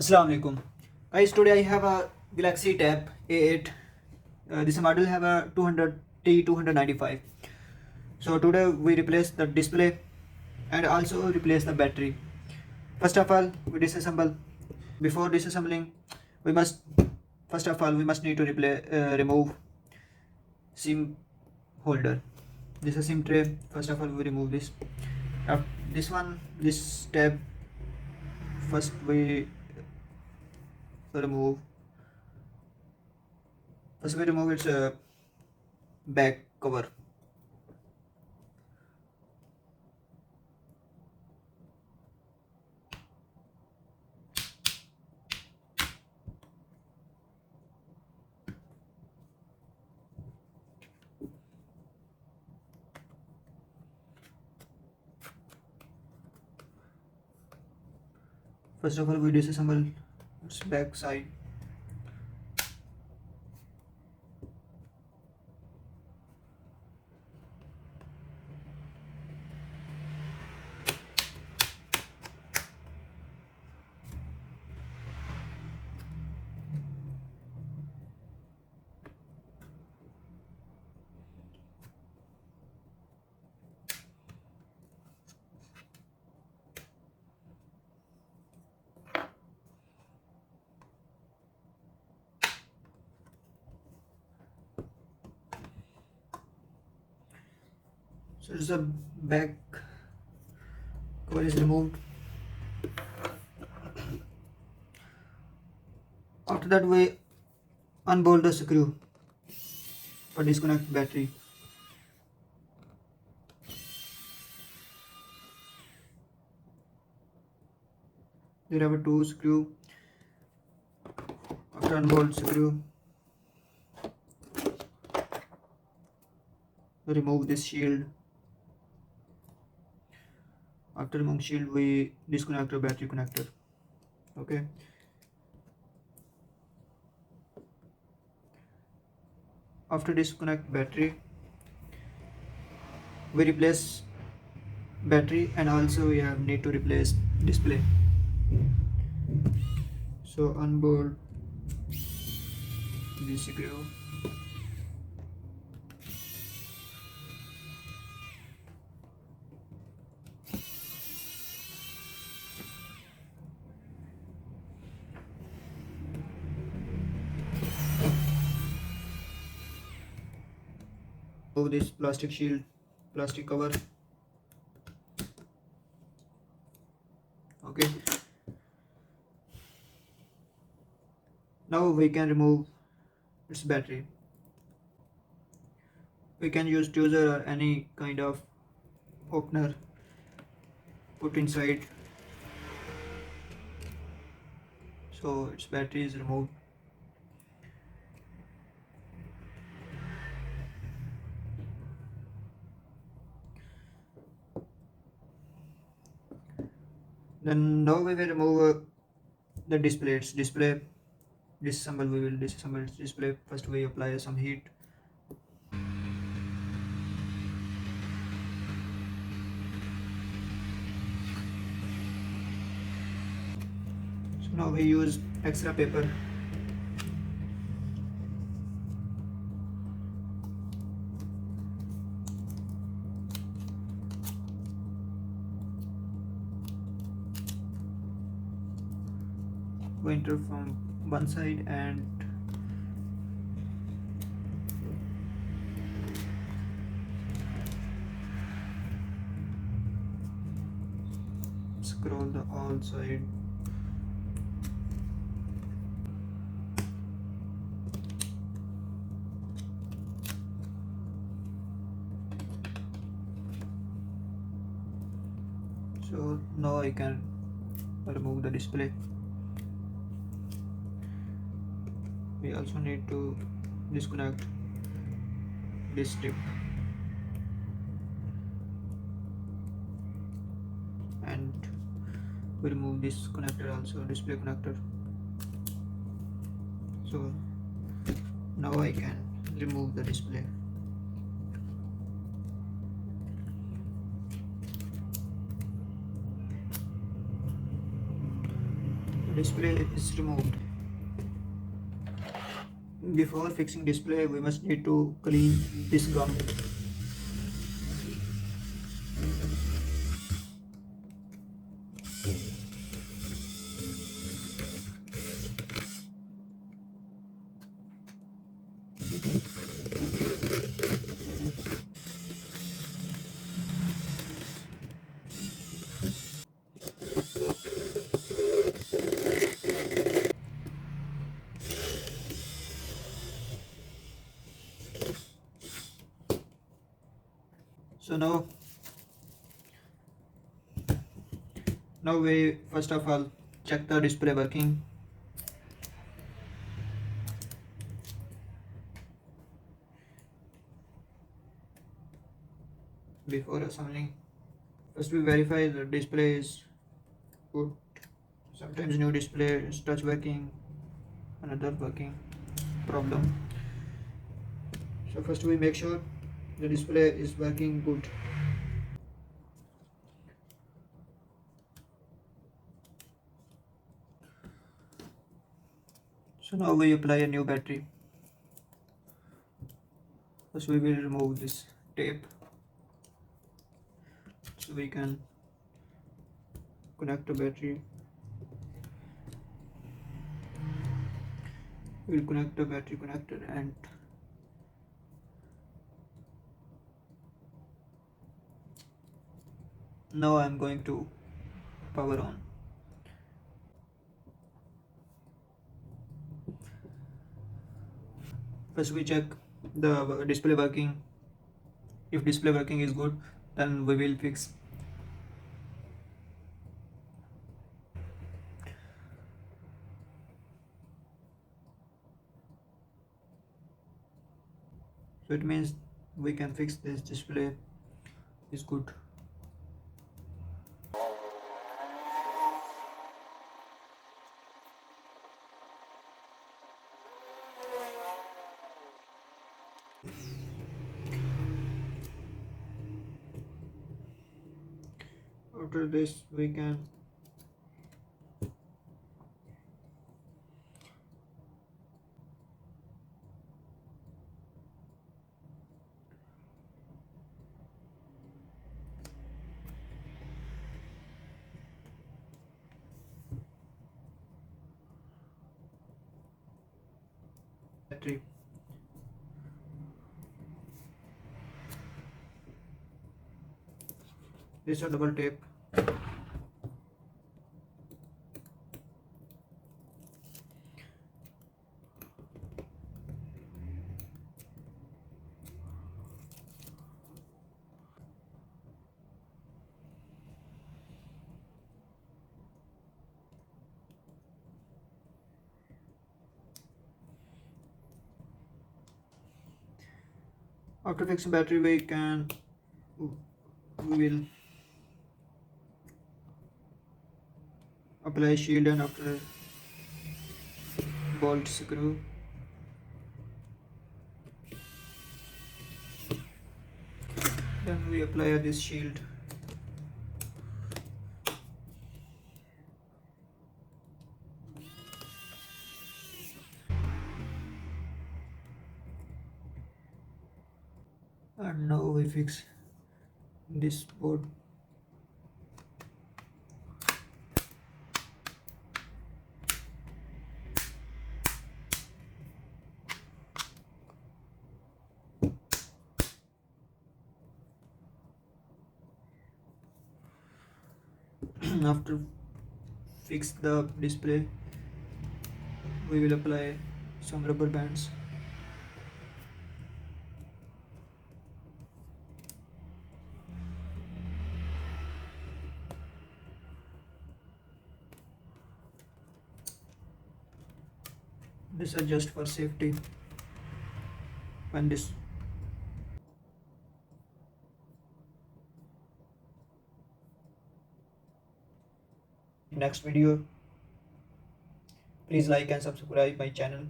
Assalamu alaikum. Guys, today I have a Galaxy Tab A8. This model have a 200 T295. So today we replace the display and also replace the battery. First of all, we disassemble. Before disassembling, we must first of all we must need to remove SIM holder. This is a SIM tray. First of all, we remove this. This tab. First we remove its back cover. First of all, we disassemble its back side. So the back cover is removed. After that, we unbolt the screw for disconnect battery. There are two screw. After unbolt screw, remove this shield. After removing shield, we disconnect the battery connector. Okay. After disconnect battery, we replace battery and also we need to replace display. So unbolt this screw. Remove this plastic shield, plastic cover. Okay. Now we can remove its battery. We can use tweezer or any kind of opener put inside. So its battery is removed. Then now we will remove the display. Its display disassemble. We will disassemble its display. First we apply some heat. So now we use extra paper. We enter from one side and scroll the all side. So now I can remove the display. We also need to disconnect this strip and we remove this connector also, display connector. So now I can remove the display. Display is removed. Before fixing display, we must need to clean this gum. So now we first of all check the display working. Before assembling, first we verify the display is good. Sometimes new display is touch working, another working problem. So first we make sure the display is working good. So now we apply a new battery. First we will remove this tape so we can connect the battery. We will connect the battery connector and now I am going to power on. First we check the display working. If display working is good, then we will fix. So it means we can fix this display is good. After this we can battery. This is a double tape. After fixing battery we will apply shield and after bolt screw. Then we apply this shield. And now we fix this board. After fix the display, we will apply some rubber bands. This is just for safety. When this next video, please like and subscribe my channel.